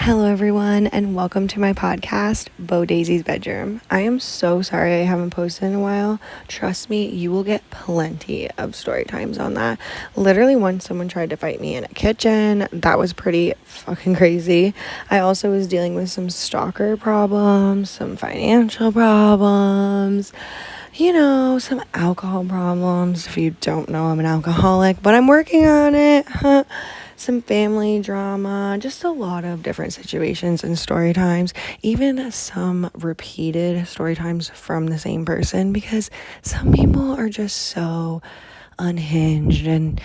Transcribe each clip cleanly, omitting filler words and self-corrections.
Hello, everyone, and welcome to my podcast, Bo Daisy's Bedroom. I am so sorry I haven't posted in a while. Trust me, you will get plenty of story times on that. Literally, once someone tried to fight me in a kitchen, that was pretty fucking crazy. I also was dealing with some stalker problems, some financial problems, some alcohol problems. If you don't know, I'm an alcoholic, but I'm working on it. Some family drama, just a lot of different situations and story times, even some repeated story times from the same person, because some people are just so unhinged and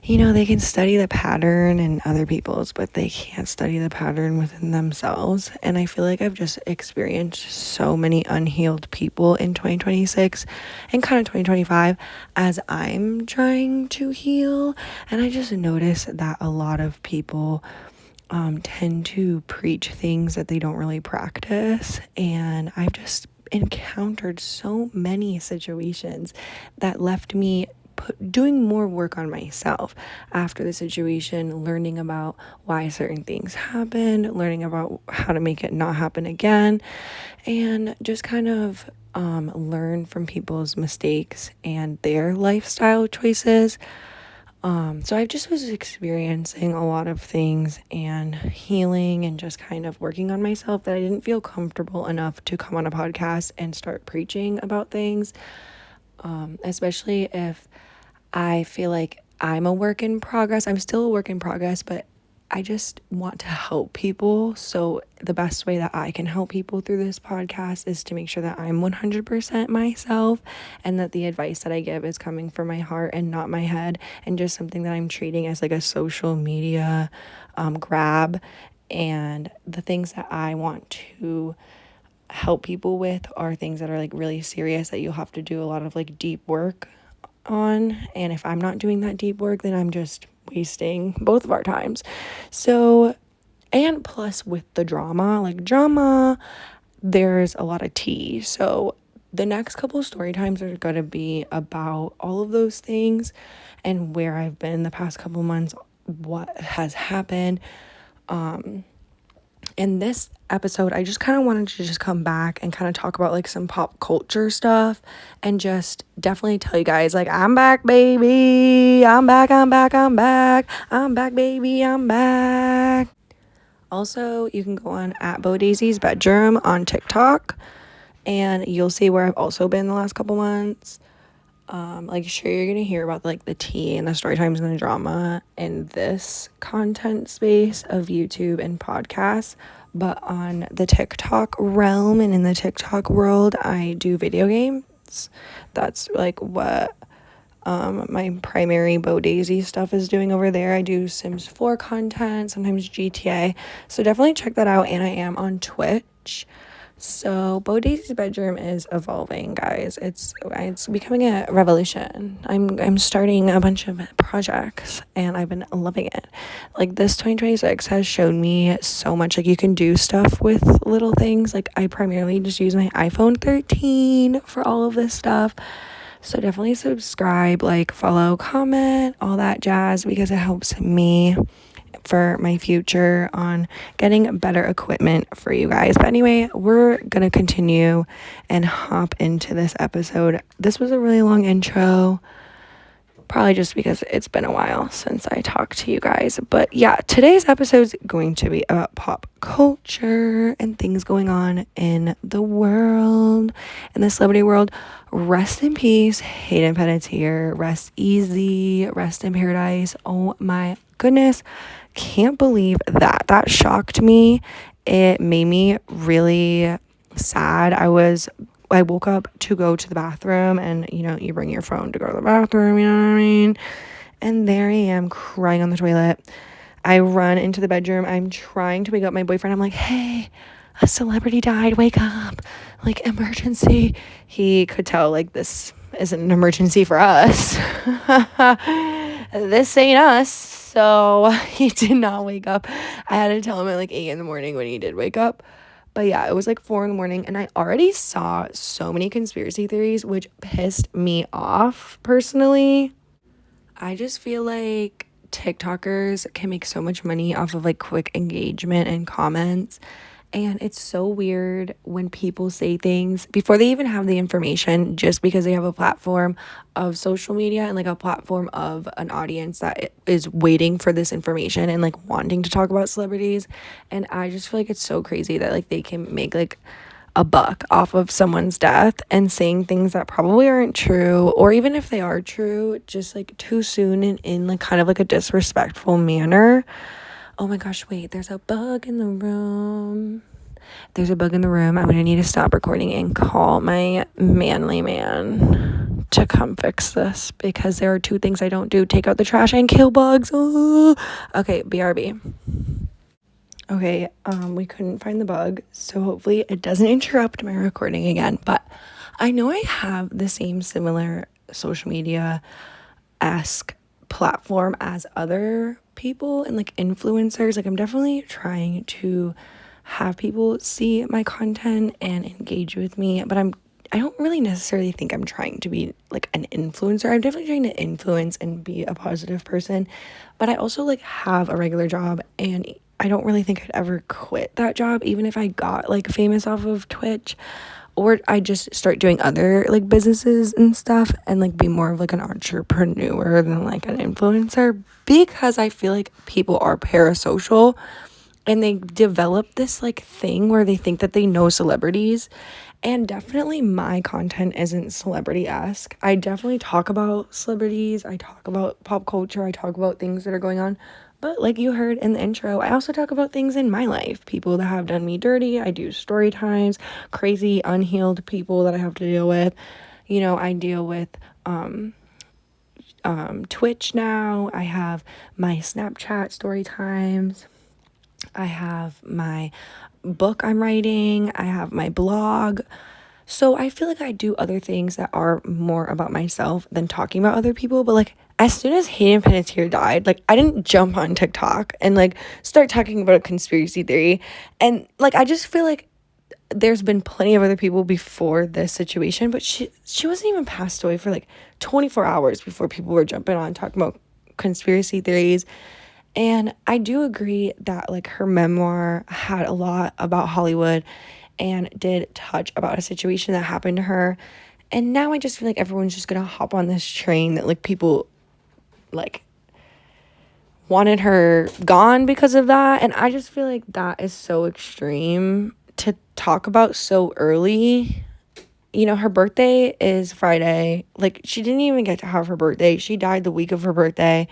they can study the pattern in other people's, but they can't study the pattern within themselves. And I feel like I've just experienced so many unhealed people in 2026 and kind of 2025 as I'm trying to heal. And I just noticed that a lot of people tend to preach things that they don't really practice, and I've just encountered so many situations that left me doing more work on myself after the situation, learning about why certain things happen, learning about how to make it not happen again, and just kind of learn from people's mistakes and their lifestyle choices. So I just was experiencing a lot of things and healing and just kind of working on myself that I didn't feel comfortable enough to come on a podcast and start preaching about things, especially if I feel like I'm a work in progress. I'm still a work in progress, but I just want to help people. So the best way that I can help people through this podcast is to make sure that I'm 100% myself, and that the advice that I give is coming from my heart and not my head, and just something that I'm treating as like a social media grab. And the things that I want to help people with are things that are like really serious, that you'll have to do a lot of like deep work on. And if I'm not doing that deep work, then I'm just wasting both of our times. So, and plus with the drama, there's a lot of tea. So the next couple of story times are going to be about all of those things and where I've been the past couple months, what has happened. In this episode, I just kind of wanted to just come back and kind of talk about like some pop culture stuff, and just definitely tell you guys, like, I'm back, baby. I'm back, baby. I'm back. Also, you can go on at Bo Daisy's Bedroom on TikTok, and you'll see where I've also been the last couple months. Sure, you're gonna hear about like the tea and the story times and the drama in this content space of YouTube and podcasts, but on the TikTok realm and in the TikTok world, I do video games. That's like what my primary Bo Daisy stuff is doing over there. I do Sims 4 content, sometimes GTA, so definitely check that out. And I am on Twitch. So Bo Daisy's Bedroom is evolving, guys. It's becoming a revolution. I'm starting a bunch of projects, and I've been loving it. Like, this 2026 has shown me so much. Like, you can do stuff with little things. Like, I primarily just use my iPhone 13 for all of this stuff. So definitely subscribe, like, follow, comment, all that jazz, because it helps me for my future on getting better equipment for you guys. But anyway, we're gonna continue and hop into this episode. This was a really long intro, probably just because it's been a while since I talked to you guys. But yeah, today's episode is going to be about pop culture and things going on in the world, in the celebrity world. Rest in peace, Hayden Panettiere. Rest easy, rest in paradise. Oh my goodness, can't believe that shocked me. It made me really sad. I woke up to go to the bathroom, and you bring your phone to go to the bathroom, you know what I mean? And there I am crying on the toilet. I run into the bedroom. I'm trying to wake up my boyfriend. I'm like, hey, a celebrity died, wake up, like, emergency. He could tell, like, this isn't an emergency for us. This ain't us. So he did not wake up. I had to tell him at like 8 a.m. when he did wake up. But yeah, it was like 4 a.m, and I already saw so many conspiracy theories, which pissed me off personally. I just feel like TikTokers can make so much money off of like quick engagement and comments. And it's so weird when people say things before they even have the information, just because they have a platform of social media and like a platform of an audience that is waiting for this information and like wanting to talk about celebrities. And I just feel like it's so crazy that like they can make like a buck off of someone's death and saying things that probably aren't true, or even if they are true, just like too soon and in like kind of like a disrespectful manner. Oh my gosh, wait, there's a bug in the room. There's a bug in the room. I'm gonna need to stop recording and call my manly man to come fix this, because there are two things I don't do: take out the trash and kill bugs. Oh. Okay, BRB. Okay, we couldn't find the bug, so hopefully it doesn't interrupt my recording again. But I know I have the same similar social media-esque platform as other people and like influencers. Like I'm definitely trying to have people see my content and engage with me, but I don't really necessarily think I'm trying to be like an influencer. I'm definitely trying to influence and be a positive person, but I also like have a regular job, and I don't really think I'd ever quit that job even if I got like famous off of Twitch, or I just start doing other like businesses and stuff and like be more of like an entrepreneur than like an influencer, because I feel like people are parasocial and they develop this like thing where they think that they know celebrities. And definitely my content isn't celebrity-esque. I definitely talk about celebrities, I talk about pop culture, I talk about things that are going on. But like you heard in the intro, I also talk about things in my life, people that have done me dirty. I do story times, crazy unhealed people that I have to deal with. You know, I deal with Twitch now. I have my Snapchat story times. I have my book I'm writing. I have my blog. So I feel like I do other things that are more about myself than talking about other people. But like as soon as Hayden Panettiere died, like I didn't jump on TikTok and like start talking about a conspiracy theory. And like I just feel like there's been plenty of other people before this situation, but she wasn't even passed away for like 24 hours before people were jumping on talking about conspiracy theories. And I do agree that like her memoir had a lot about Hollywood and did touch about a situation that happened to her. And now I just feel like everyone's just gonna hop on this train that like people like wanted her gone because of that. And I just feel like that is so extreme to talk about so early. You know, her birthday is Friday. Like, she didn't even get to have her birthday. She died the week of her birthday.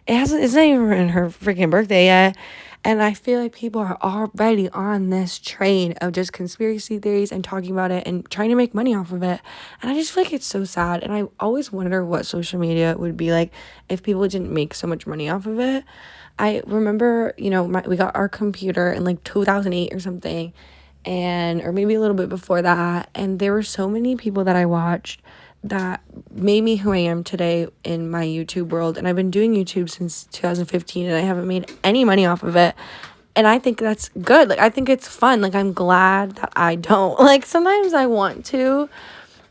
It's not even her freaking birthday yet. And I feel like people are already on this train of just conspiracy theories and talking about it and trying to make money off of it. And I just feel like it's so sad. And I always wonder what social media would be like if people didn't make so much money off of it. I remember, you know, we got our computer in like 2008 or something, or maybe a little bit before that, and there were so many people that I watched that made me who I am today in my YouTube world. And I've been doing YouTube since 2015 and I haven't made any money off of it, and I think that's good. Like I think it's fun. Like I'm glad that I don't. Like sometimes I want to,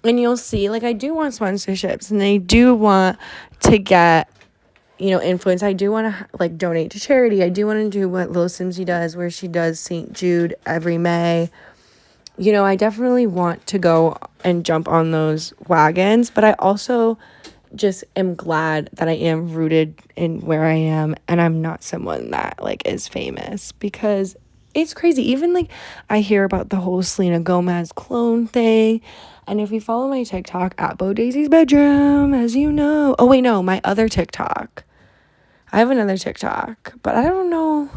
and you'll see like I do want sponsorships and I do want to get, you know, influence. I do want to like donate to charity. I do want to do what Lil Simsy does, where she does St. Jude every May. You know, I definitely want to go and jump on those wagons, but I also just am glad that I am rooted in where I am and I'm not someone that like is famous, because it's crazy. Even like I hear about the whole Selena Gomez clone thing. And if you follow my TikTok at Bo Daisy's Bedroom, as you know, oh wait, no, my other TikTok. I have another TikTok, but I don't know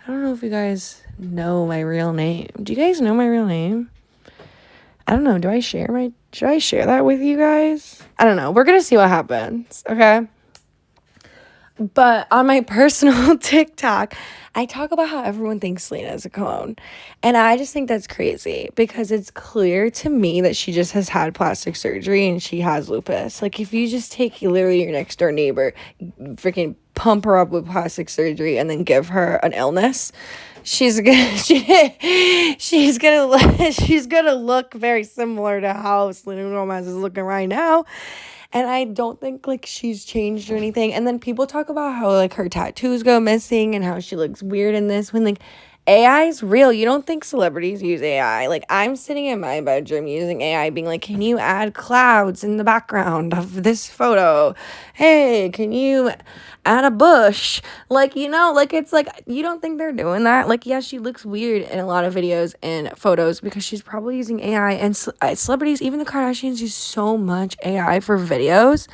if you guys know my real name. Do you guys know my real name? I don't know. Should I share that with you guys? I don't know. We're going to see what happens. Okay. But on my personal TikTok, I talk about how everyone thinks Selena is a clone. And I just think that's crazy, because it's clear to me that she just has had plastic surgery and she has lupus. Like if you just take literally your next door neighbor, freaking pump her up with plastic surgery and then give her an illness, she's gonna look very similar to how Selena Gomez is looking right now. And I don't think, like, she's changed or anything. And then people talk about how, like, her tattoos go missing and how she looks weird in this when, like, AI is real. You don't think celebrities use AI. Like, I'm sitting in my bedroom using AI, being like, can you add clouds in the background of this photo? Hey, can you add a bush? Like, like, it's like, you don't think they're doing that? Like, yeah, she looks weird in a lot of videos and photos because she's probably using AI. And celebrities, even the Kardashians, use so much AI for videos.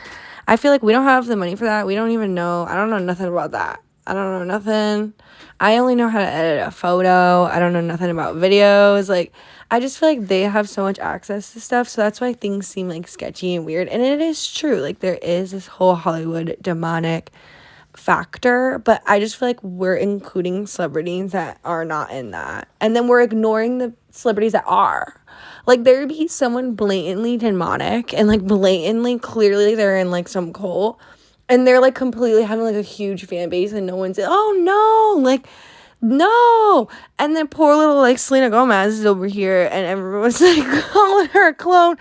I feel like we don't have the money for that. We don't even know. I don't know nothing about that. I don't know nothing. I only know how to edit a photo. I don't know nothing about videos. Like, I just feel like they have so much access to stuff. So that's why things seem, like, sketchy and weird. And it is true. Like, there is this whole Hollywood demonic factor. But I just feel like we're including celebrities that are not in that. And then we're ignoring the celebrities that are. Like, there'd be someone blatantly demonic and, like, blatantly, clearly they're in, like, some cult. And they're, like, completely having, like, a huge fan base and no one's, oh, no, like, no. And then poor little, like, Selena Gomez is over here and everyone's, like, calling her a clone.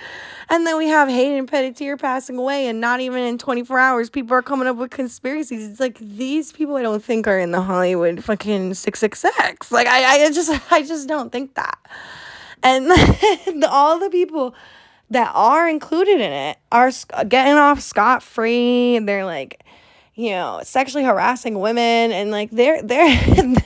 And then we have Hayden Panettiere passing away and not even in 24 hours, people are coming up with conspiracies. It's like, these people I don't think are in the Hollywood fucking 666. Like, I just don't think that. And all the people that are included in it are getting off scot-free. They're, like, sexually harassing women, and, like, they're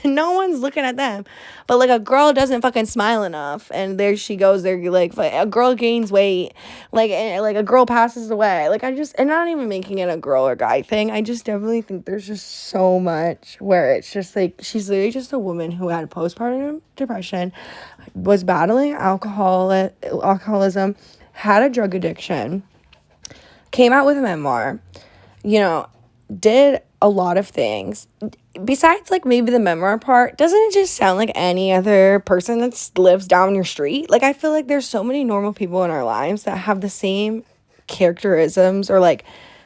no one's looking at them. But, like, a girl doesn't fucking smile enough, and there she goes. They're, like, a girl gains weight, like, and, like, a girl passes away. Like, and not even making it a girl or guy thing. I just definitely think there's just so much where it's just, like, she's literally just a woman who had postpartum depression, was battling alcoholism, had a drug addiction, came out with a memoir, did a lot of things. Besides, like, maybe the memoir part, doesn't it just sound like any other person that lives down your street? Like, I feel like there's so many normal people in our lives that have the same characterisms or, like,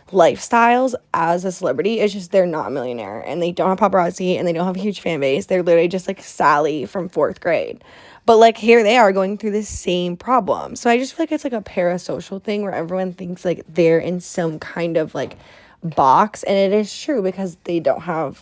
lifestyles as a celebrity. It's just they're not a millionaire and they don't have paparazzi and they don't have a huge fan base. They're literally just, like, Sally from 4th grade. But, like, here they are going through the same problem. So I just feel like it's, like, a parasocial thing where everyone thinks, like, they're in some kind of, like, box. And it is true because they don't have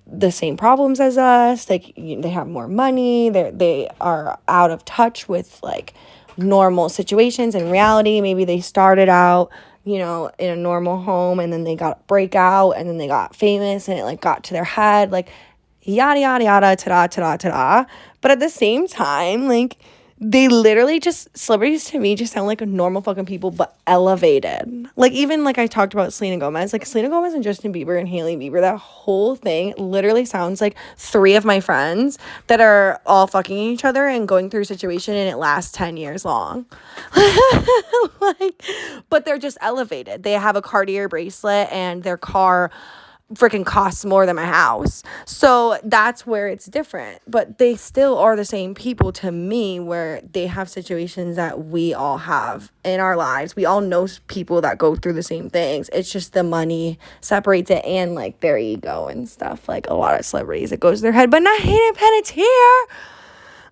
the same problems as us. Like, they have more money. They are out of touch with, like, normal situations and reality. Maybe they started out, in a normal home and then they got breakout and then they got famous and it, like, got to their head. Like, yada, yada, yada, ta-da, ta-da, ta-da. But at the same time, like, they literally just, celebrities to me just sound like normal fucking people, but elevated. Like, even, like, I talked about Selena Gomez. Like, Selena Gomez and Justin Bieber and Hailey Bieber, that whole thing literally sounds like 3 of my friends that are all fucking each other and going through a situation and it lasts 10 years long. Like, but they're just elevated. They have a Cartier bracelet and their car freaking costs more than my house. So that's where it's different. But they still are the same people to me, where they have situations that we all have in our lives. We all know people that go through the same things. It's just the money separates it and, like, their ego and stuff. Like, a lot of celebrities, it goes to their head. But not Hayden Panettiere.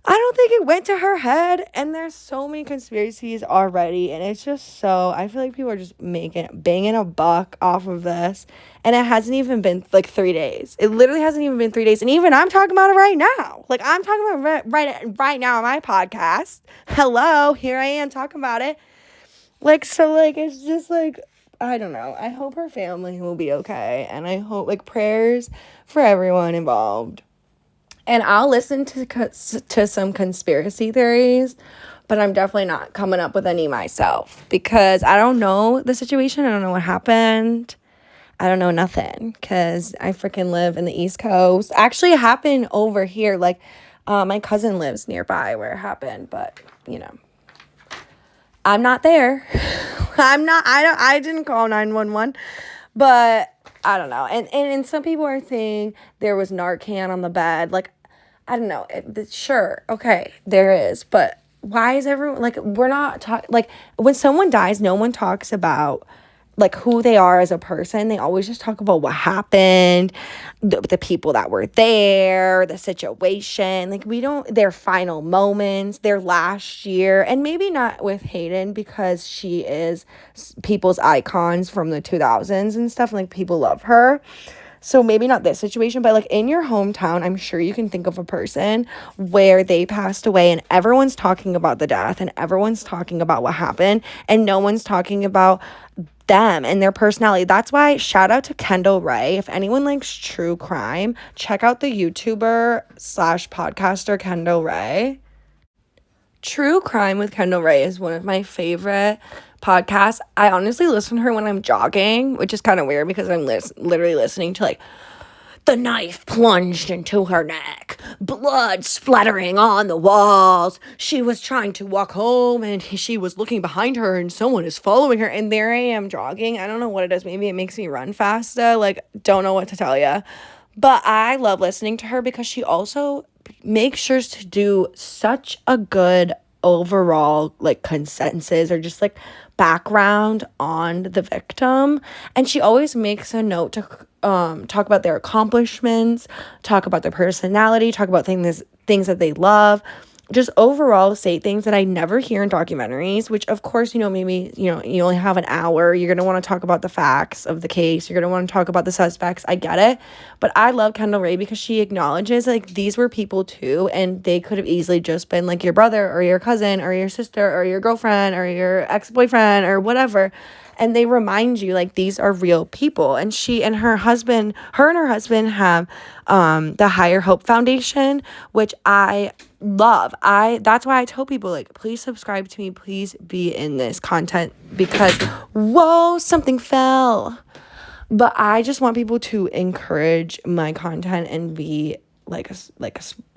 I don't think it went to her head, and there's so many conspiracies already, and it's just so, I feel like people are just banging a buck off of this, and it hasn't even been, like, 3 days. It literally hasn't even been 3 days, and even I'm talking about it right now. Like, I'm talking about it right now on my podcast. Hello, here I am talking about it. Like, so, like, it's just, like, I don't know. I hope her family will be okay, and I hope, like, prayers for everyone involved. And I'll listen to some conspiracy theories, but I'm definitely not coming up with any myself because I don't know the situation. I don't know what happened. I don't know nothing because I freaking live in the East Coast. Actually, it happened over here. Like, my cousin lives nearby where it happened, but, I'm not there. I didn't call 911, but I don't know. And some people are saying there was Narcan on the bed. Like, I don't know. Sure. Okay. There is. But why is everyone, like, we're not talking, like, when someone dies, no one talks about like who they are as a person. They always just talk about what happened, the people that were there, the situation. Like we don't, their final moments, their last year, and maybe not with Hayden because she is people's icons from the 2000s and stuff. Like people love her. So maybe not this situation, but like in your hometown, I'm sure you can think of a person where they passed away and everyone's talking about the death and everyone's talking about what happened and no one's talking about them and their personality. That's why shout out to Kendall Ray. If anyone likes true crime, check out the YouTuber slash podcaster Kendall Ray. True Crime with Kendall Ray is one of my favorite podcasts. I honestly listen to her when I'm jogging, which is kind of weird because I'm literally listening to like the knife plunged into her neck, blood splattering on the walls. She was trying to walk home and she was looking behind her and someone is following her. And there I am jogging. I don't know what it is. Maybe it makes me run faster. Like, don't know what to tell you. But I love listening to her because she also makes sure to do such a good overall like consensus or just like background on the victim. And she always makes a note to talk about their accomplishments, talk about their personality, talk about things that they love, just overall say things that I never hear in documentaries, which of course, maybe, you only have an hour. You're going to want to talk about the facts of the case. You're going to want to talk about the suspects. I get it. But I love Kendall Ray because she acknowledges like these were people too. And they could have easily just been like your brother or your cousin or your sister or your girlfriend or your ex-boyfriend or whatever. And they remind you like these are real people. And her and her husband have the Higher Hope Foundation, which I love. That's why I tell people like, please subscribe to me, please be in this content because whoa, something fell. But I just want people to encourage my content and be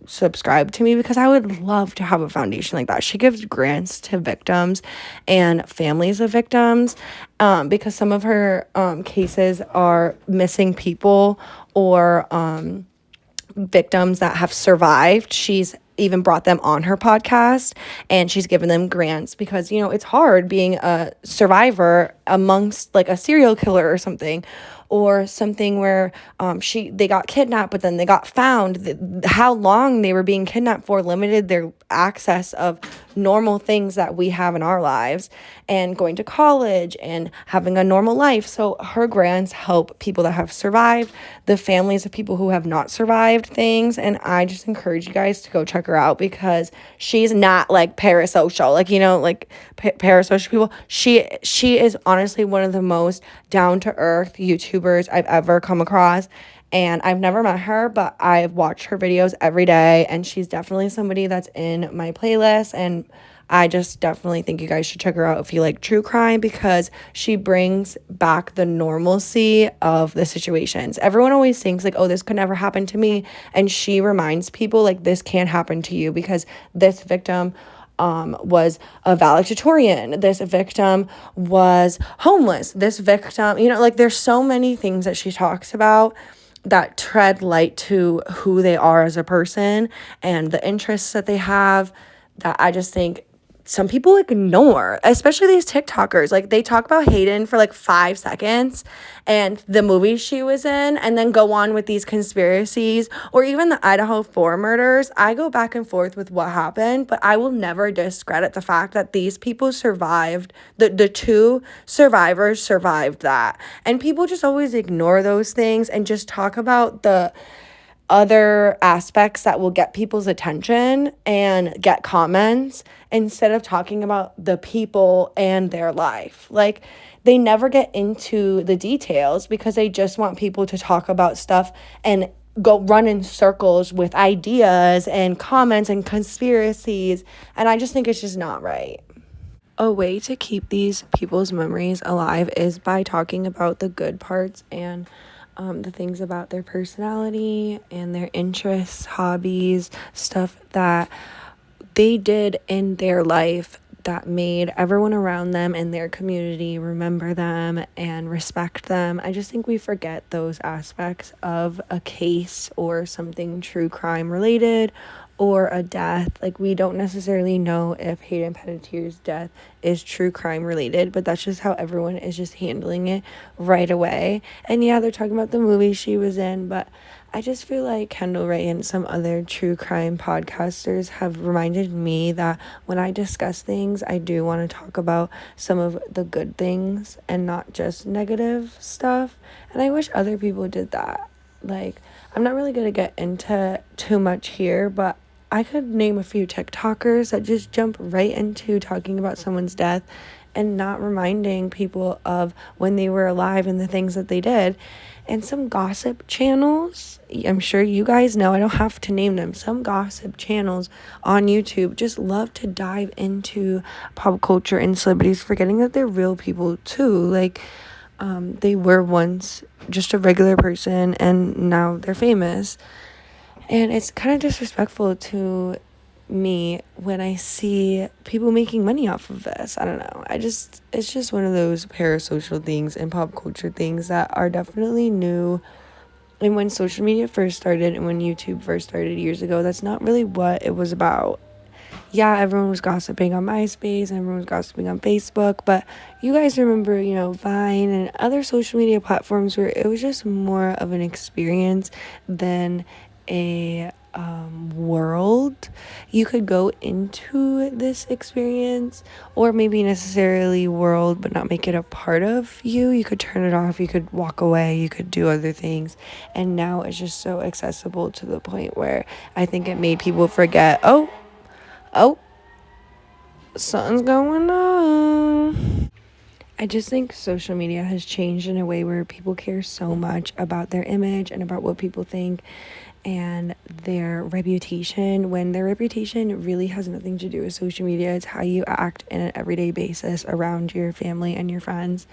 subscribe to me because I would love to have a foundation like that. She gives grants to victims and families of victims because some of her cases are missing people or victims that have survived. She's even brought them on her podcast and she's given them grants because it's hard being a survivor amongst like a serial killer or something where they got kidnapped but then they got found. How long they were being kidnapped for limited their access of normal things that we have in our lives and going to college and having a normal life. So her grants help people that have survived, the families of people who have not survived things. And I just encourage you guys to go check her out because she's not like parasocial, parasocial people. She is honestly one of the most down-to-earth YouTubers I've ever come across. And I've never met her, but I've watched her videos every day. And she's definitely somebody that's in my playlist. And I just definitely think you guys should check her out if you like true crime because she brings back the normalcy of the situations. Everyone always thinks like, oh, this could never happen to me. And she reminds people like this can't happen to you because this victim was a valedictorian. This victim was homeless. This victim, there's so many things that she talks about that tread light to who they are as a person and the interests that they have that I just think some people ignore, especially these TikTokers. Like they talk about Hayden for like 5 seconds and the movie she was in and then go on with these conspiracies or even the Idaho 4 murders. I go back and forth with what happened, but I will never discredit the fact that these people survived. The 2 survivors survived that. And people just always ignore those things and just talk about the other aspects that will get people's attention and get comments instead of talking about the people and their life. Like they never get into the details because they just want people to talk about stuff and go run in circles with ideas and comments and conspiracies. And I just think it's just not right. A way to keep these people's memories alive is by talking about the good parts and the things about their personality and their interests, hobbies, stuff that they did in their life that made everyone around them and their community remember them and respect them. I just think we forget those aspects of a case or something true crime related or a death. Like, we don't necessarily know if Hayden Panettiere's death is true crime related, but that's just how everyone is just handling it right away. And yeah, they're talking about the movie she was in, but I just feel like Kendall Ray and some other true crime podcasters have reminded me that when I discuss things, I do want to talk about some of the good things and not just negative stuff. And I wish other people did that. Like, I'm not really going to get into too much here, but I could name a few TikTokers that just jump right into talking about someone's death and not reminding people of when they were alive and the things that they did. And some gossip channels, I'm sure you guys know, I don't have to name them, some gossip channels on YouTube just love to dive into pop culture and celebrities, forgetting that they're real people too. Like, they were once just a regular person and now they're famous. And it's kind of disrespectful to me when I see people making money off of this. I don't know. It's just one of those parasocial things and pop culture things that are definitely new. And when social media first started and when YouTube first started years ago, that's not really what it was about. Yeah, everyone was gossiping on MySpace and everyone was gossiping on Facebook, but you guys remember, Vine and other social media platforms where it was just more of an experience than a world. You could go into this experience, or maybe necessarily world, but not make it a part of you. You could turn it off, you could walk away, you could do other things. And now it's just so accessible to the point where I think it made people forget, oh, something's going on. I just think social media has changed in a way where people care so much about their image and about what people think and their reputation, when their reputation really has nothing to do with social media. It's how you act in an everyday basis around your family and your friends.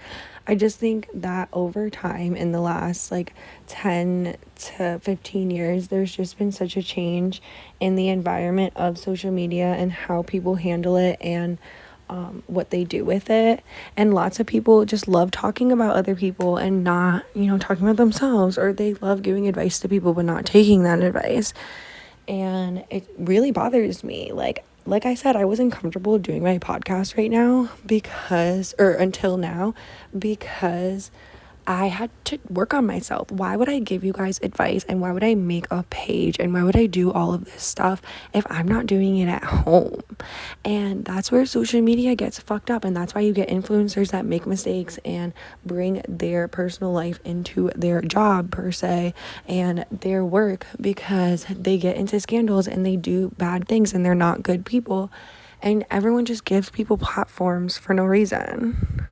I just think that over time, in the last 10 to 15 years, there's just been such a change in the environment of social media and how people handle it and what they do with it. And lots of people just love talking about other people and not, talking about themselves, or they love giving advice to people but not taking that advice. And it really bothers me. Like I said, I wasn't comfortable doing my podcast right now until now, because I had to work on myself. Why would I give you guys advice, and why would I make a page, and why would I do all of this stuff if I'm not doing it at home? And that's where social media gets fucked up, and that's why you get influencers that make mistakes and bring their personal life into their job per se and their work, because they get into scandals and they do bad things and they're not good people, and everyone just gives people platforms for no reason.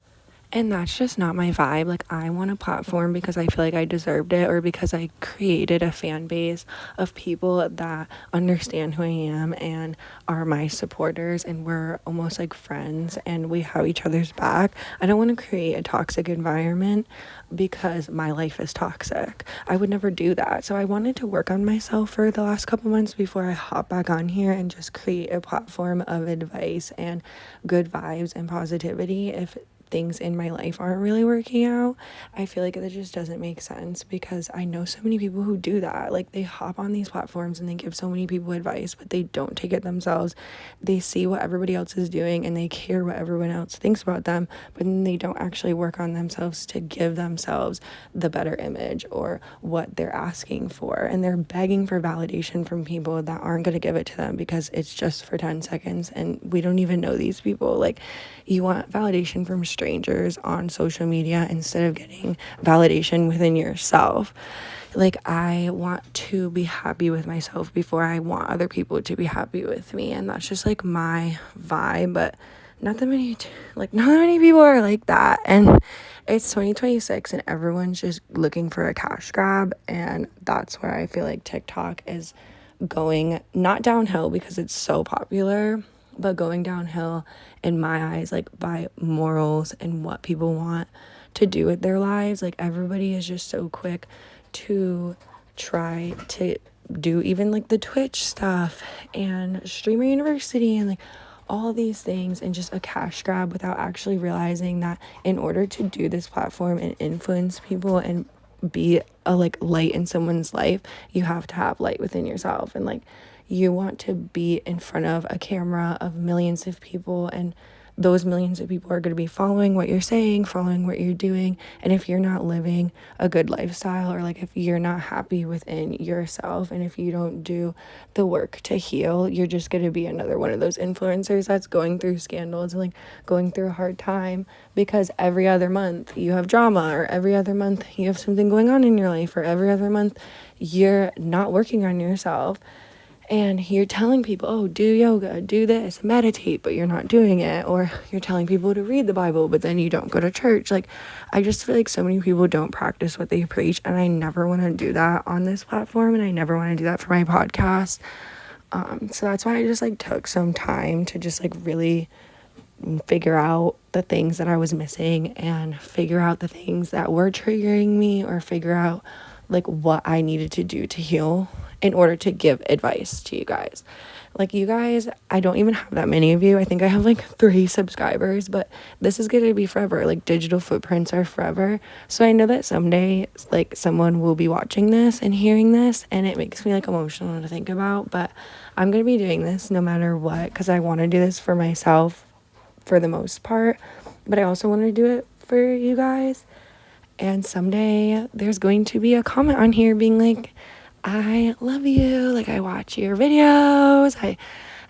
And that's just not my vibe. Like, I want a platform because I feel like I deserved it, or because I created a fan base of people that understand who I am and are my supporters, and we're almost like friends and we have each other's back. I don't want to create a toxic environment because my life is toxic. I would never do that. So I wanted to work on myself for the last couple months before I hop back on here and just create a platform of advice and good vibes and positivity. If things in my life aren't really working out, I feel like that just doesn't make sense, because I know so many people who do that. Like, they hop on these platforms and they give so many people advice, but they don't take it themselves. They see what everybody else is doing and they care what everyone else thinks about them, but then they don't actually work on themselves to give themselves the better image or what they're asking for. And they're begging for validation from people that aren't going to give it to them because it's just for 10 seconds and we don't even know these people. Like, you want validation from strangers on social media instead of getting validation within yourself. Like, I want to be happy with myself before I want other people to be happy with me, and that's just like my vibe. But not that many people are like that, and it's 2026 and everyone's just looking for a cash grab, and that's where I feel like TikTok is going, not downhill because it's so popular, but going downhill in my eyes, like by morals and what people want to do with their lives. Like, everybody is just so quick to try to do even like the Twitch stuff and Streamer University and like all these things, and just a cash grab without actually realizing that in order to do this platform and influence people and be a light in someone's life, you have to have light within yourself. And You want to be in front of a camera of millions of people, and those millions of people are going to be following what you're saying, following what you're doing. And if you're not living a good lifestyle, or like if you're not happy within yourself, and if you don't do the work to heal, you're just going to be another one of those influencers that's going through scandals and like going through a hard time because every other month you have drama, or every other month you have something going on in your life, or every other month you're not working on yourself. And you're telling people, oh, do yoga, do this, meditate, but you're not doing it. Or you're telling people to read the Bible, but then you don't go to church. Like, I just feel like so many people don't practice what they preach. And I never want to do that on this platform. And I never want to do that for my podcast. So that's why I just like took some time to just like really figure out the things that I was missing, and figure out the things that were triggering me, or figure out like what I needed to do to heal in order to give advice to you guys. Like, you guys, I don't even have that many of you. I think I have like 3 subscribers, but this is going to be forever. Like, digital footprints are forever. So I know that someday like someone will be watching this and hearing this, and it makes me like emotional to think about. But I'm going to be doing this no matter what, because I want to do this for myself for the most part, but I also want to do it for you guys. And someday there's going to be a comment on here being like, I love you, like I watch your videos,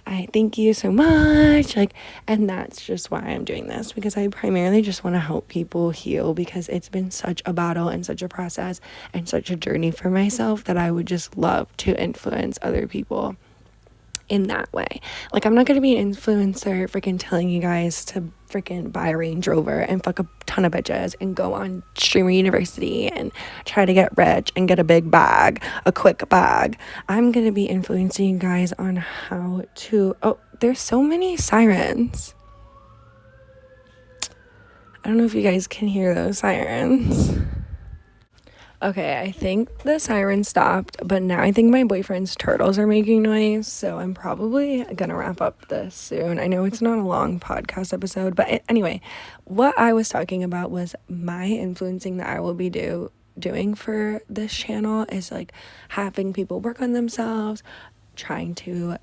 I thank you so much, like, and that's just why I'm doing this, because I primarily just want to help people heal, because it's been such a battle and such a process and such a journey for myself that I would just love to influence other people in that way. Like, I'm not gonna be an influencer freaking telling you guys to freaking buy a Range Rover and fuck a ton of bitches and go on streamer university and try to get rich and get a big bag, a quick bag. I'm gonna be influencing you guys on how to, oh, there's so many sirens. I don't know if you guys can hear those sirens. Okay, I think the siren stopped, but now I think my boyfriend's turtles are making noise, so I'm probably gonna wrap up this soon. I know it's not a long podcast episode, but anyway, what I was talking about was my influencing that I will be doing for this channel is like having people work on themselves, trying to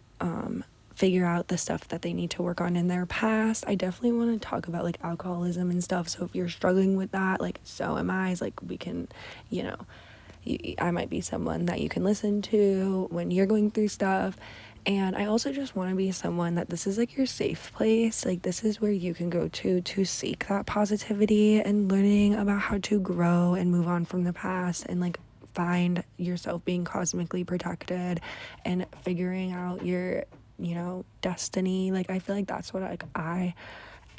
figure out the stuff that they need to work on in their past. I definitely want to talk about like alcoholism and stuff, so if you're struggling with that, like, so am I. It's like, we can, you know, I might be someone that you can listen to when you're going through stuff. And I also just want to be someone that this is like your safe place. Like, this is where you can go to seek that positivity and learning about how to grow and move on from the past, and like find yourself being cosmically protected and figuring out your, you know, destiny. Like, I feel like that's what like I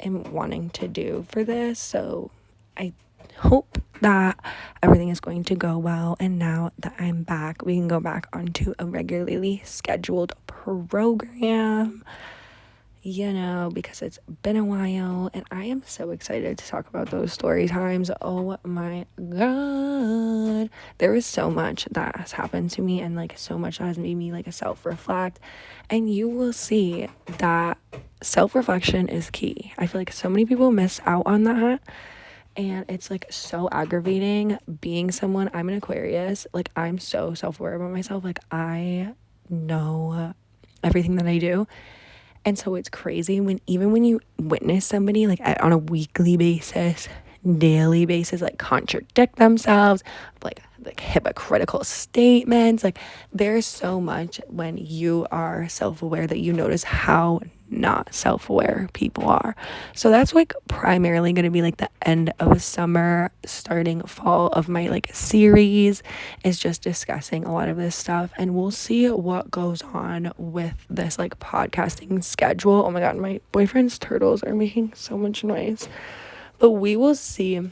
am wanting to do for this. So I hope that everything is going to go well, and now that I'm back, we can go back onto a regularly scheduled program, you know, because it's been a while, and I am so excited to talk about those story times. Oh my god, there is so much that has happened to me, and like so much that has made me like a self-reflect, and you will see that self-reflection is key. I feel like so many people miss out on that, and it's like so aggravating being someone. I'm an Aquarius, like I'm so self-aware about myself, like I know everything that I do. And so it's crazy when you witness somebody like on a weekly basis, daily basis, like contradict themselves, like hypocritical statements. Like, there's so much when you are self-aware that you notice how not self-aware people are. So that's like primarily going to be like the end of summer, starting fall of my like series, is just discussing a lot of this stuff, and we'll see what goes on with this like podcasting schedule. Oh my god, my boyfriend's turtles are making so much noise. But we will see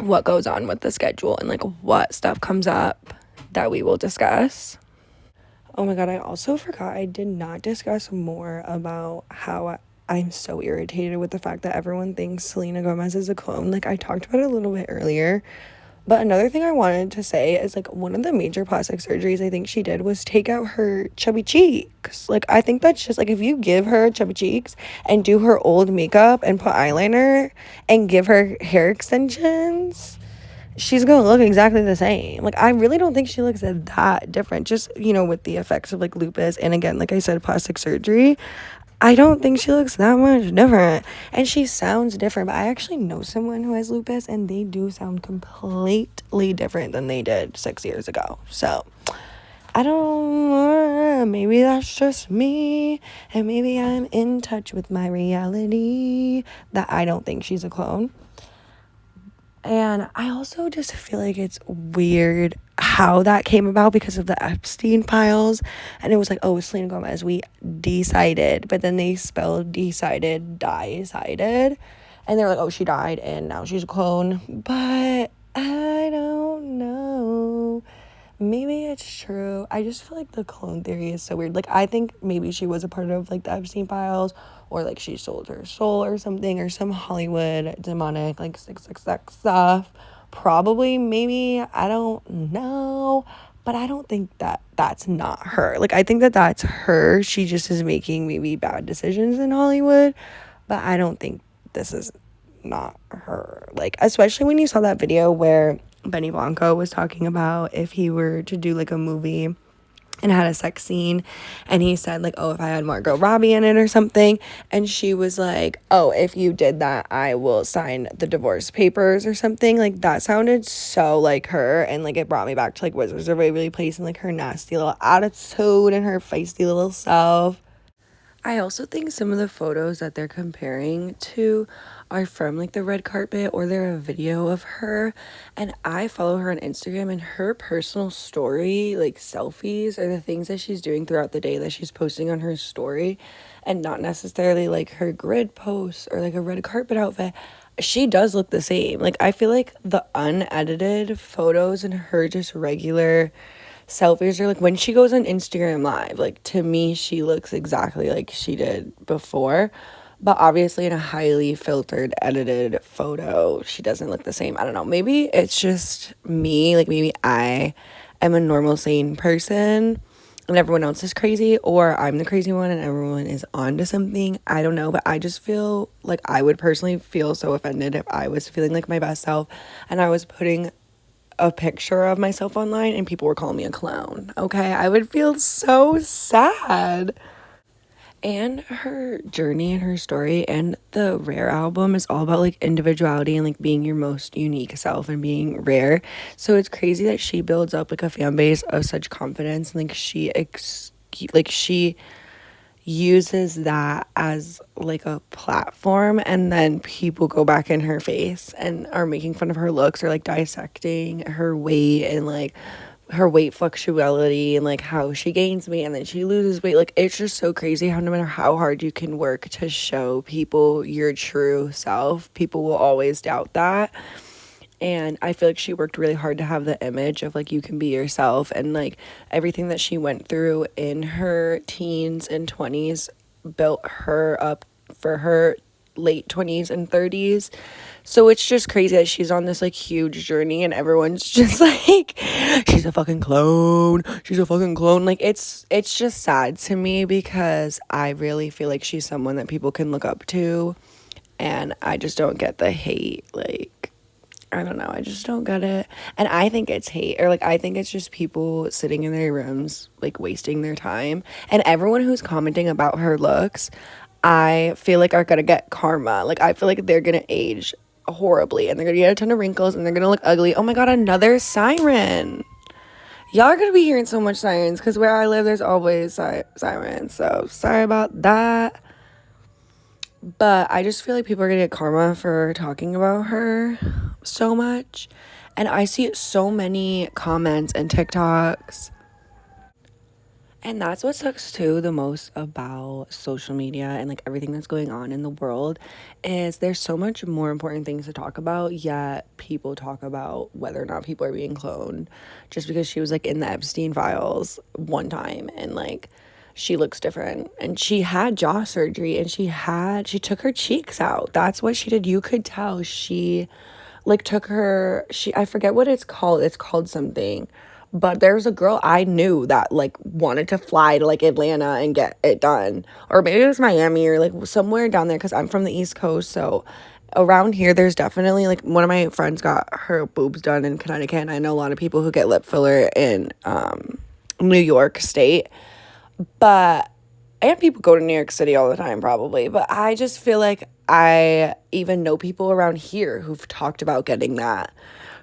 what goes on with the schedule and like what stuff comes up that we will discuss. Oh my god, I also forgot I did not discuss more about how I'm so irritated with the fact that everyone thinks Selena Gomez is a clone. Like, I talked about it a little bit earlier, but another thing I wanted to say is like one of the major plastic surgeries I think she did was take out her chubby cheeks. Like, I think that's just like, if you give her chubby cheeks and do her old makeup and put eyeliner and give her hair extensions she's gonna look exactly the same. Like, I really don't think she looks that different. Just, with the effects of like lupus and, again, like I said, plastic surgery, I don't think she looks that much different. And she sounds different, but I actually know someone who has lupus, and they do sound completely different than they did 6 years ago. So I don't, maybe that's just me, and maybe I'm in touch with my reality, that I don't think she's a clone. And I also just feel like it's weird how that came about because of the Epstein files. And it was like, oh, Selena Gomez, we decided. But then they spelled decided, die-sided. And they're like, oh, she died and now she's a clone. But I don't know. Maybe it's true. I just feel like the clone theory is so weird. Like, I think maybe she was a part of, like, the Epstein files, or, like, she sold her soul or something, or some Hollywood demonic, like, 666 stuff. Probably, maybe, I don't know. But I don't think that that's not her. Like, I think that that's her. She just is making maybe bad decisions in Hollywood. But I don't think this is not her. Like, especially when you saw that video where Benny Blanco was talking about if he were to do like a movie and had a sex scene, and he said like, oh, if I had Margot Robbie in it or something, and she was like, oh, if you did that, I will sign the divorce papers or something. Like, that sounded so like her, and like it brought me back to like Wizards of Waverly Place and like her nasty little attitude and her feisty little self. I also think some of the photos that they're comparing to are from like the red carpet, or they're a video of her. And I follow her on Instagram, and her personal story, like selfies, are the things that she's doing throughout the day that she's posting on her story, and not necessarily like her grid posts or like a red carpet outfit. She does look the same. Like, I feel like the unedited photos and her just regular selfies are like when she goes on Instagram Live, like, to me she looks exactly like she did before, but obviously in a highly filtered, edited photo she doesn't look the same. I don't know, maybe it's just me, like maybe I am a normal sane person and everyone else is crazy, or I'm the crazy one and everyone is onto something. I don't know, but I just feel like I would personally feel so offended if I was feeling like my best self and I was putting a picture of myself online and people were calling me a clown. Okay, I would feel so sad. And her journey and her story and the Rare album is all about like individuality and like being your most unique self and being rare. So it's crazy that she builds up like a fan base of such confidence, and like she uses that as like a platform, and then people go back in her face and are making fun of her looks or like dissecting her weight and like her weight fluctuality and like how she gains weight and then she loses weight. Like, it's just so crazy how no matter how hard you can work to show people your true self, people will always doubt that. And I feel like she worked really hard to have the image of like you can be yourself, and like everything that she went through in her teens and 20s built her up for her late 20s and 30s. So it's just crazy that she's on this like huge journey and everyone's just like, she's a fucking clone, she's a fucking clone. Like, it's just sad to me because I really feel like she's someone that people can look up to, and I just don't get the hate. Like, I don't know, I just don't get it. And I think it's hate, or like I think it's just people sitting in their rooms like wasting their time. And everyone who's commenting about her looks, I feel like are gonna get karma. Like, I feel like they're gonna age horribly and they're gonna get a ton of wrinkles and they're gonna look ugly. Oh my god, another siren. Y'all are gonna be hearing so much sirens because where I live there's always sirens, so sorry about that. But I just feel like people are gonna get karma for talking about her so much. And I see so many comments and TikToks. And that's what sucks too the most about social media and like everything that's going on in the world, is there's so much more important things to talk about, yet people talk about whether or not people are being cloned just because she was like in the Epstein files one time and like she looks different, and she had jaw surgery and she took her cheeks out. That's what she did. You could tell she like took her, I forget what it's called something, but there's a girl I knew that like wanted to fly to like Atlanta and get it done, or maybe it was Miami or like somewhere down there because I'm from the East Coast, so around here, there's definitely, like, one of my friends got her boobs done in Connecticut, and I know a lot of people who get lip filler in New York State, but and people go to New York City all the time probably, but I just feel like I even know people around here who've talked about getting that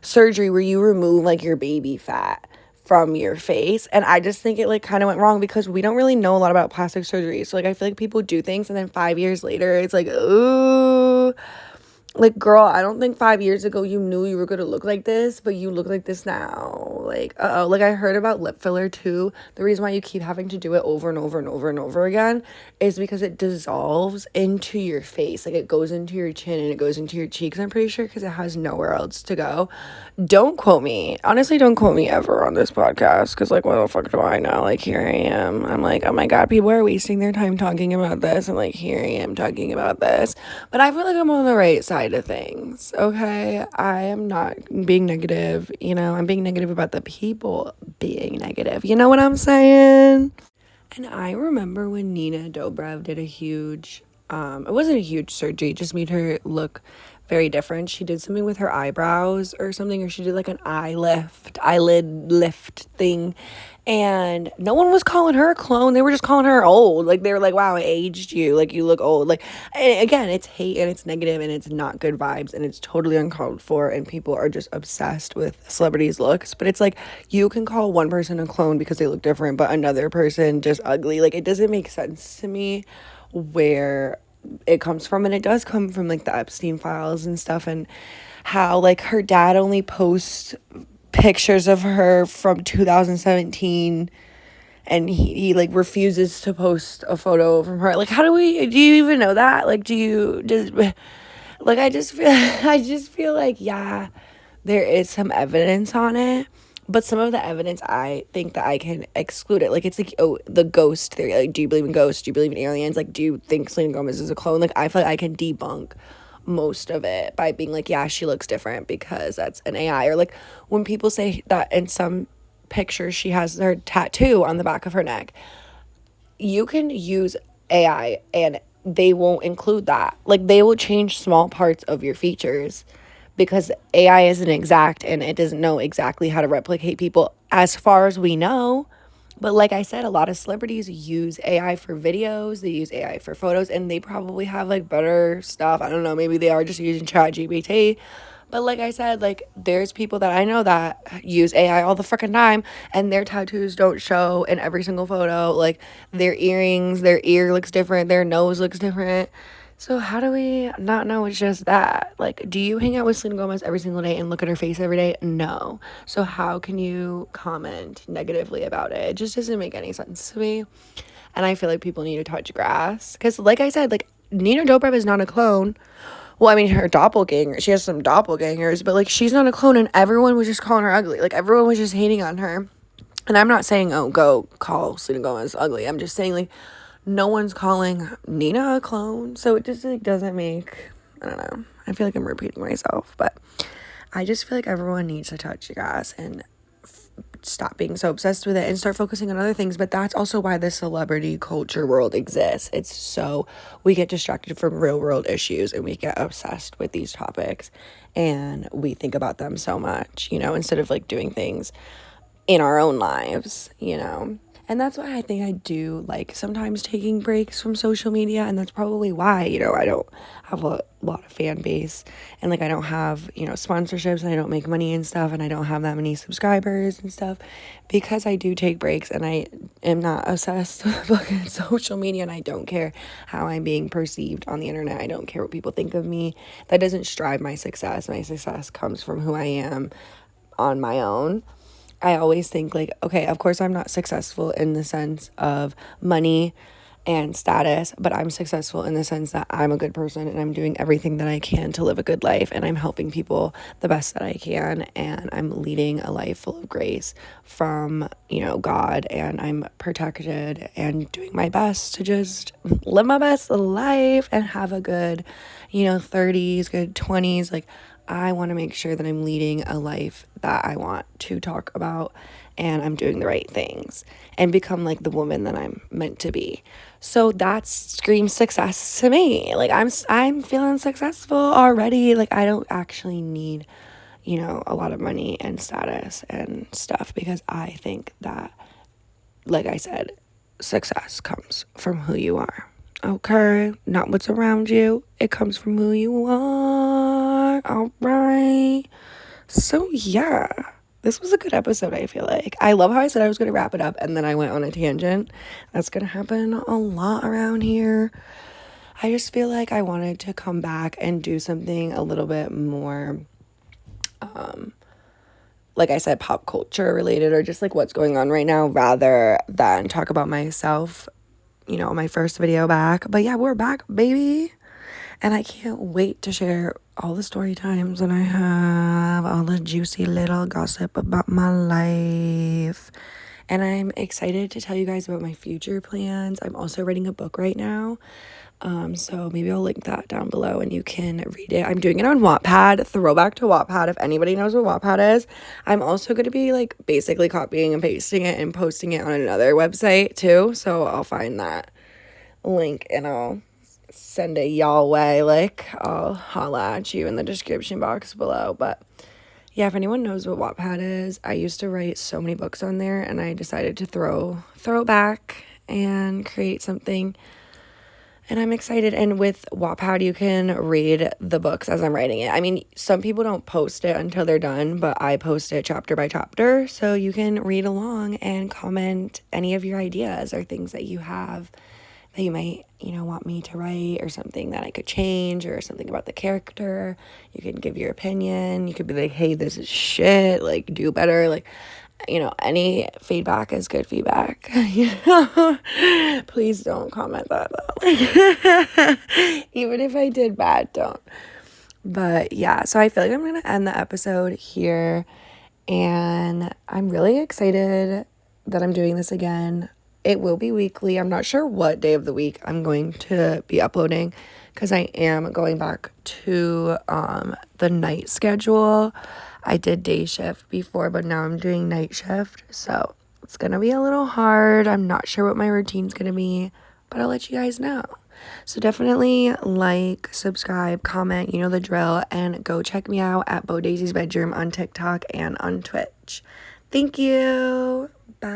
surgery where you remove, like, your baby fat from your face. And I just think it, like, kind of went wrong because we don't really know a lot about plastic surgery. So, like, I feel like people do things and then 5 years later it's like, ooh, like, girl, I don't think 5 years ago you knew you were gonna look like this, but you look like this now. Like, like, I heard about lip filler too. The reason why you keep having to do it over and over and over and over again is because it dissolves into your face. Like, it goes into your chin and it goes into your cheeks, I'm pretty sure, because it has nowhere else to go. Don't quote me. Honestly, don't quote me ever on this podcast, because, like, what the fuck do I know? Like, here I am. I'm like, oh my God, people are wasting their time talking about this. And, like, here I am talking about this. But I feel like I'm on the right side of things, okay? I am not being negative, you know? I'm being negative about the people being negative. You know what I'm saying? And I remember when Nina Dobrev did a huge, it wasn't a huge surgery, it just made her look very different. She did something with her eyebrows or something, or she did like an eyelid lift thing. And no one was calling her a clone. They were just calling her old. Like, they were like, wow, I aged you. Like, you look old. Like, again, it's hate and it's negative and it's not good vibes and it's totally uncalled for. And people are just obsessed with celebrities' looks. But it's like, you can call one person a clone because they look different, but another person just ugly. Like, it doesn't make sense to me where it comes from. And it does come from, like, the Epstein files and stuff, and how, like, her dad only posts pictures of her from 2017, and he like refuses to post a photo from her. Like, do you even know that? Like, do you just, like, I just feel like, yeah, there is some evidence on it, but some of the evidence, I think that I can exclude it. Like, it's like, oh, the ghost theory. Like, do you believe in ghosts? Do you believe in aliens? Like, do you think Selena Gomez is a clone? Like, I feel like I can debunk most of it by being like, yeah, she looks different because that's an AI. Or, like, when people say that in some pictures she has her tattoo on the back of her neck, you can use AI and they won't include that. Like, they will change small parts of your features because AI isn't exact and it doesn't know exactly how to replicate people as far as we know. But like I said, a lot of celebrities use AI for videos, they use AI for photos, and they probably have, like, better stuff. I don't know, maybe they are just using ChatGPT. But like I said, like, there's people that I know that use AI all the freaking time, and their tattoos don't show in every single photo. Like, their earrings, their ear looks different, their nose looks different. So how do we not know it's just that? Like, do you hang out with Selena Gomez every single day and look at her face every day? No. So how can you comment negatively about it? It just doesn't make any sense to me. And I feel like people need to touch grass. Because like I said, like, Nina Dobrev is not a clone. Well, I mean, her doppelganger, she has some doppelgangers, but, like, she's not a clone, and everyone was just calling her ugly. Like, everyone was just hating on her. And I'm not saying, oh, go call Selena Gomez ugly. I'm just saying, like, no one's calling Nina a clone, so it just, like, doesn't make, I don't know, I feel like I'm repeating myself, but I just feel like everyone needs to touch the grass and stop being so obsessed with it and start focusing on other things. But that's also why the celebrity culture world exists. It's so we get distracted from real world issues and we get obsessed with these topics and we think about them so much, you know, instead of, like, doing things in our own lives, you know. And that's why I think I do like sometimes taking breaks from social media. And that's probably why, you know, I don't have a lot of fan base. And, like, I don't have, you know, sponsorships. And I don't make money and stuff. And I don't have that many subscribers and stuff. Because I do take breaks. And I am not obsessed with fucking social media. And I don't care how I'm being perceived on the internet. I don't care what people think of me. That doesn't drive my success. My success comes from who I am on my own. I always think, like, okay, of course I'm not successful in the sense of money and status, but I'm successful in the sense that I'm a good person and I'm doing everything that I can to live a good life, and I'm helping people the best that I can, and I'm leading a life full of grace from, you know, God, and I'm protected and doing my best to just live my best life and have a good, you know, 30s, good 20s. Like, I want to make sure that I'm leading a life that I want to talk about and I'm doing the right things and become like the woman that I'm meant to be. So that screams success to me. Like I'm feeling successful already. Like I don't actually need, a lot of money and status and stuff, because I think that, like I said, success comes from who you are. Okay? Not what's around you. It comes from who you are. All right. So, yeah. This was a good episode, I feel like. I love how I said I was going to wrap it up and then I went on a tangent. That's going to happen a lot around here. I just feel like I wanted to come back and do something a little bit more, like I said, pop culture related, or just like what's going on right now, rather than talk about myself, my first video back. But yeah, we're back, baby. And I can't wait to share all the story times that I have, all the juicy little gossip about my life. And I'm excited to tell you guys about my future plans. I'm also writing a book right now. So maybe I'll link that down below and you can read it. I'm doing it on Wattpad, throwback to Wattpad, if anybody knows what Wattpad is. I'm also going to be like basically copying and pasting it and posting it on another website too. So I'll find that link and I'll send it y'all way. Like I'll holla at you in the description box below. But yeah, if anyone knows what Wattpad is, I used to write so many books on there and I decided to throw back and create something. And I'm excited. And with Wattpad, you can read the books as I'm writing it. I mean, some people don't post it until they're done, but I post it chapter by chapter. So you can read along and comment any of your ideas or things that you have that you might, want me to write, or something that I could change, or something about the character. You can give your opinion. You could be like, hey, this is shit. Like, do better. Like, any feedback is good feedback. Please don't comment that though. Even if I did bad, don't. But yeah, so I feel like I'm going to end the episode here. And I'm really excited that I'm doing this again. It will be weekly. I'm not sure what day of the week I'm going to be uploading, because I am going back to the night schedule. I did day shift before, but now I'm doing night shift. So it's going to be a little hard. I'm not sure what my routine's going to be, but I'll let you guys know. So definitely like, subscribe, comment, you know the drill, and go check me out at Bo Daisy's Bedroom on TikTok and on Twitch. Thank you. Bye.